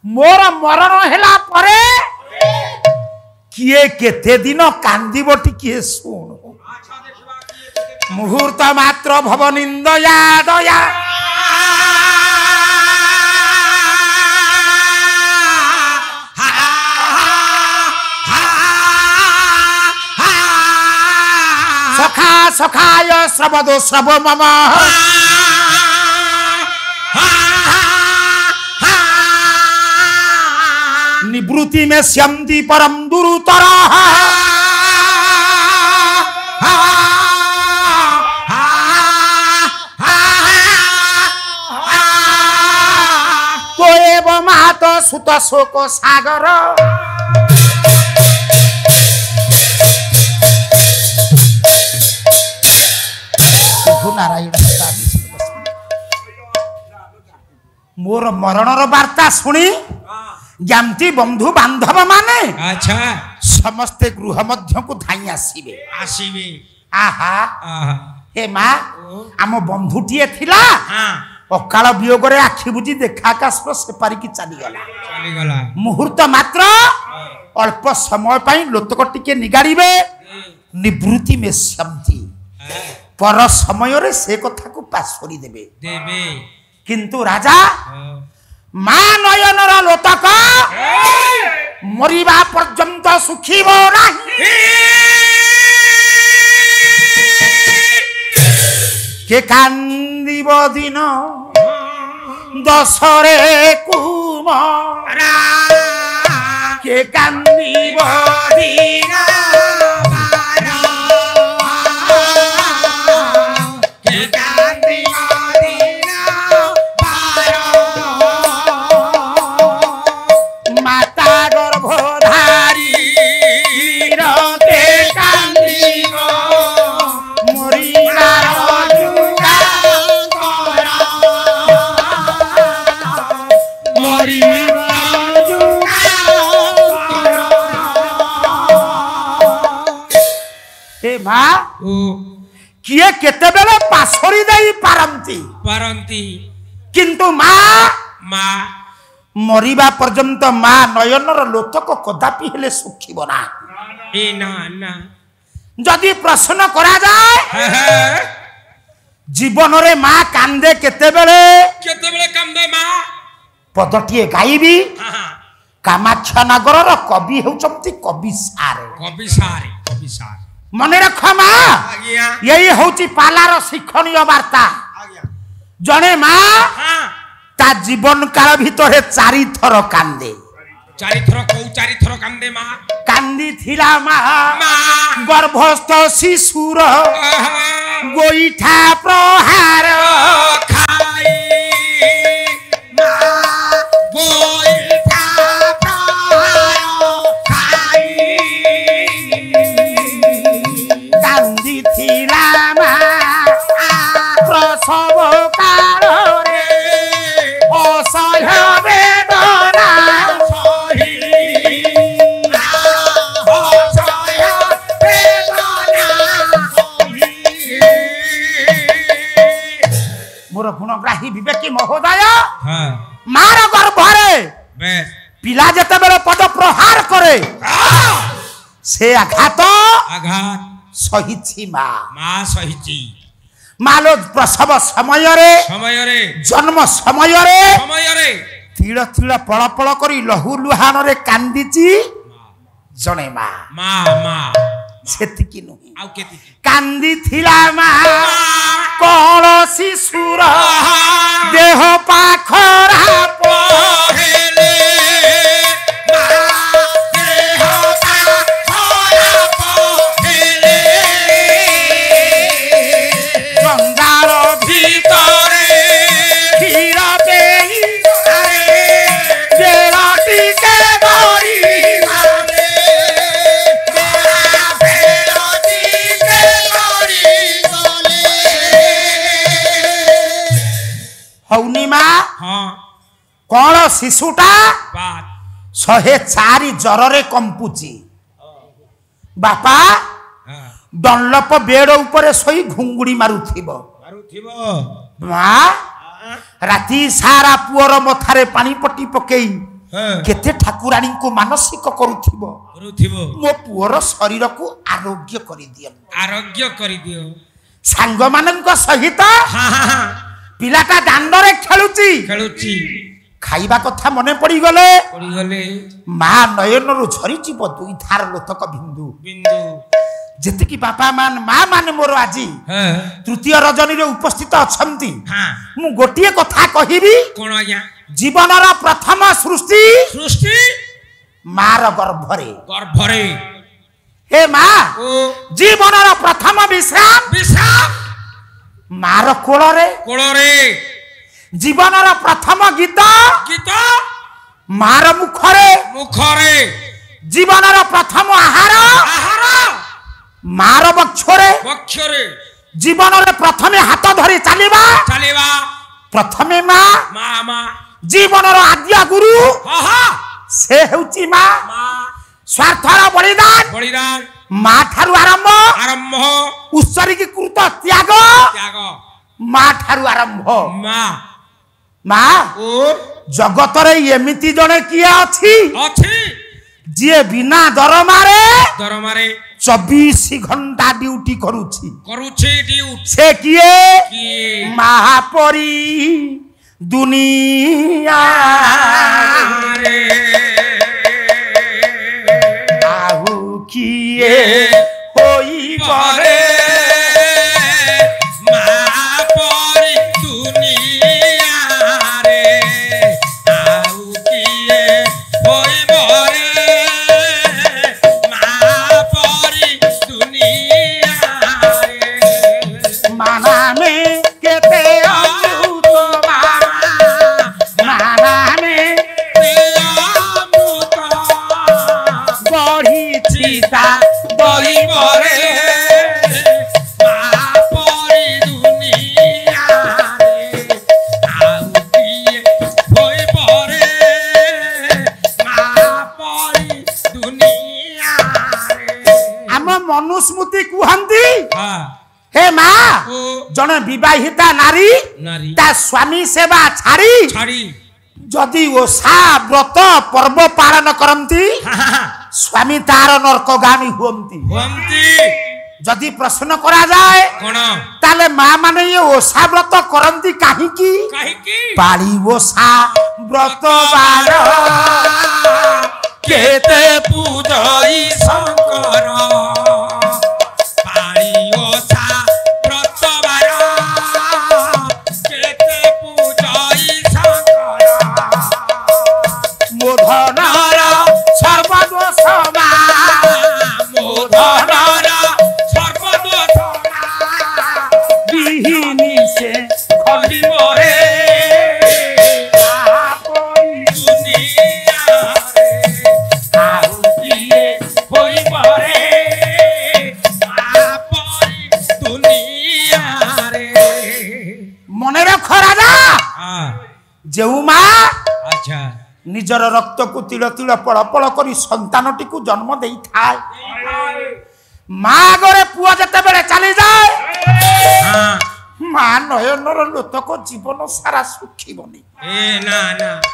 मोर मरण हेला परे किए केते दिन कांदीब टिके सुन मुहूर्त मात्र भव निंदया दया सखा सखाय श्रवदो श्रव मम निवृत्ति में श्यंति परम दुरुतर तो एवं मात सुत शोक सागर नारायण मोर मरणर वार्ता शुणी ज्ञाति बंधु बांधव माने अच्छा समस्ते गृह मध्य को धाई आसीबे आसीबे आहा आहा हे मां आम बंधुटीए थिला हां अकाल वियोग रे आखि बुझी देखा आकाश सेपारी की चली गला मुहूर्त मात्र अल्प समय पाई लोतक टिके निगाड़ीबे निवृत्ति में शांति पर समय रे से कथा को पासोरी देबे देबे किंतु राजा मां नयनर लोतक मरिबा पर्यंत सुखीबो नाही के कांदीब दिन दशरे कुमारा के कांदीब दिन किए केते बेले पासोरी देई पारंती किंतु मां मरिबा पर्यंत मां नयनर लोतक कदापि हेले सुखीब ना ए ना ना जदि प्रश्न करा जाए जीवन रे मां कांदे केते बेले कांदे मां पदटिए गाइबी कामाख्या नगर रो कवि होचंती कवि सारे मन रख मां यही होची पालार शिक्षणीय वार्ता जने मां ता जीवन काल भितर चारि थर कांदे चारि थर कांदे मां कांदी थिला मां गर्भस्थ शिशुर गोईठा प्रहार खाई मां गोईठा प्रहार खाई कांदी थिला मां प्रसव काल रे असह्य वेदना मोर गुणग्राही विवेकी महोदय मार गर्भरे पिला जते बेले पद प्रहार करे से आघात सहिछि मां सहिछि मालो प्रसव समय रे जन्म समय रे तीड़ तीड़ पड़ पड़ करी लहू लुहान रे कांदीची जने मां सेतिकी नुही आउ केति कांदी थिला मां कोन शिशुर देह पाखरा पहेले कौन शिशुटा 104 जर कंपुची बापा डनलप बेड ऊपर सोई घुंगुड़ी मारुथिबो मां राती सारा पुअर मथारे पानी पट्टी पकेई केते ठाकुराणी को मानसिक करुथिबो मो पुअर शरीर को आरोग्य करि दियो सांग मानन को सहित पिलाटा दांडरे खेलुची खाइबा कथा मने पड़ी गले मा नयन रु झरी जीव दुई धार लोतक बिंदु जेतिकी बापा मान मां माने मोर आजी तृतीय रजनी रे उपस्थित अछंती मु गोटिए कथा कहिबी कोन आज्ञा जीवनर प्रथम सृष्टि मार गर्भरे हे मां जीवनर प्रथम विश्राम मार कोळरे जीवनर प्रथम गीत मार मुखरे जीवनर प्रथम आहार मार बक्षरे जीवनर प्रथमे हाथ धरी चलिबा प्रथमे मां जीवनर आद्य गुरु से हेउची मां स्वार्थर बलिदान मां ठारु आरंभ उत्सर्गीकृत त्याग मां ठारु आरंभ मां जगत रे एमिति जने किए अछि जे बिना दरमारे 24 घंटा ड्यूटी करुछि से किए महापरी दुनिया रे आहु किए होई बरे महापरी दुनिया रे आहु किए होई बरे माना में केते अमृत माना में बढ़ी चिता बही बरे महापरी दुनिया रे आहु किए होई बरे महापरी दुनिया रे आम मनुस्मृति कुहंती हे मां जने विवाहिता नारी ता स्वामी सेवा छाड़ी जदि ओषा व्रत पर्व पालन करंती स्वामी तार नरकगामी हुअंती जदि प्रश्न करा जाए ताले मां माने ये ओषा व्रत करंती काहिकी पाली ओषा व्रत बार केते पूजई शंकर पाली ओषा व्रत बार केते पूजई शंकर मोधनर सर्वदोष मोधनर सर्वदोष बिहिनी से खड़ी मोरे दुनिया रे आहु किए होई बरे महापरी दुनिया रे मने रख राजा जेउ मां अच्छा निजर रक्त को तिल तिल पड़ पड़ करी संतानटी को जन्म देई थाए मां गरे पुआ जते बेले चली जाए मां नयनर लोतक जीवन सारा सुखी बनी ए ना